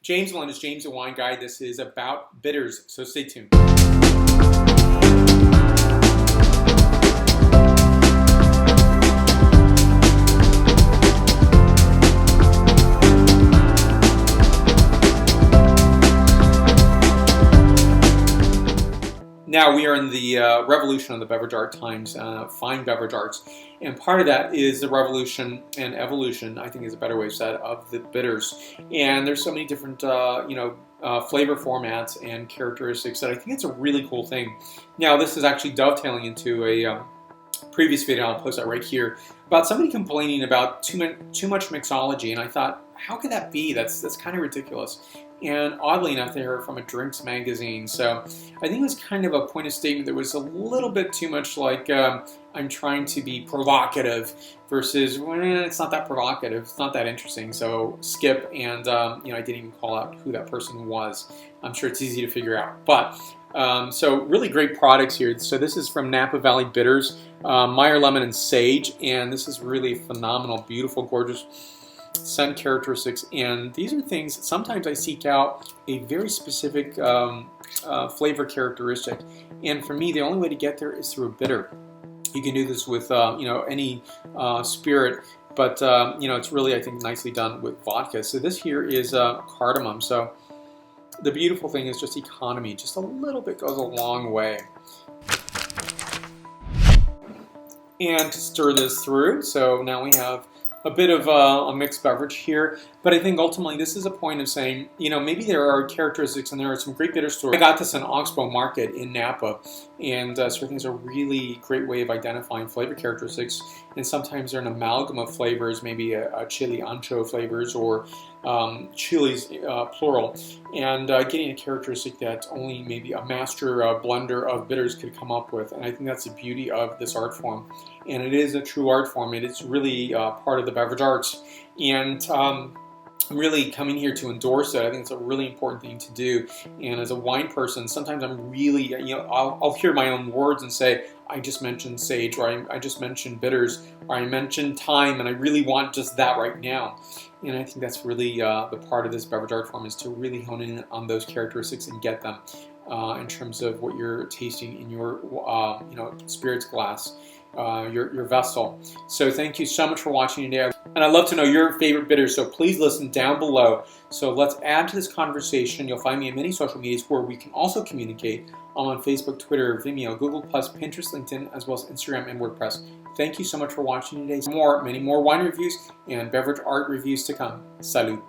James Melendez, James the Wine Guy. This is about bitters, so stay tuned. Now we are in the revolution of the beverage art times, fine beverage arts, and part of that is the revolution and evolution, I think is a better way said, of the bitters. And there's so many different, flavor formats and characteristics that I think it's a really cool thing. Now this is actually dovetailing into a previous video, I'll post that right here, about somebody complaining about too much mixology, and I thought, how could that be? That's kind of ridiculous. And oddly enough, they heard from a drinks magazine. So I think it was kind of a point of statement that was a little bit too much like I'm trying to be provocative versus it's not that provocative, it's not that interesting. So skip, and I didn't even call out who that person was. I'm sure it's easy to figure out. But so really great products here. So this is from Napa Valley Bitters, Meyer Lemon and Sage, and this is really phenomenal, beautiful, gorgeous scent characteristics. And these are things that sometimes I seek out a very specific flavor characteristic, and for me the only way to get there is through a bitter. You can do this with any spirit, but it's really, I think, nicely done with vodka. So this here is cardamom. So the beautiful thing is just economy. Just a little bit goes a long way. And stir this through. So now we have a bit of a mixed beverage here, but I think ultimately this is a point of saying, maybe there are characteristics and there are some great bitter stories. I got this in Oxbow Market in Napa, and so I think it's a really great way of identifying flavor characteristics, and sometimes they're an amalgam of flavors, maybe a chili ancho flavors or chilies plural, and getting a characteristic that only maybe a master blender of bitters could come up with. And I think that's the beauty of this art form, and it is a true art form. It is really part of the beverage arts, and I'm really coming here to endorse it. I think it's a really important thing to do. And as a wine person, sometimes I'm really, I'll hear my own words and say, I just mentioned sage, or I just mentioned bitters, or I mentioned thyme, and I really want just that right now. And I think that's really the part of this beverage art form, is to really hone in on those characteristics and get them in terms of what you're tasting in your spirits glass, your vessel. So thank you so much for watching today. And I'd love to know your favorite bitters, so please listen down below. So let's add to this conversation. You'll find me in many social medias where we can also communicate. I'm on Facebook, Twitter, Vimeo, Google+, Pinterest, LinkedIn, as well as Instagram and WordPress. Thank you so much for watching today. Many more wine reviews and beverage art reviews to come. Salud.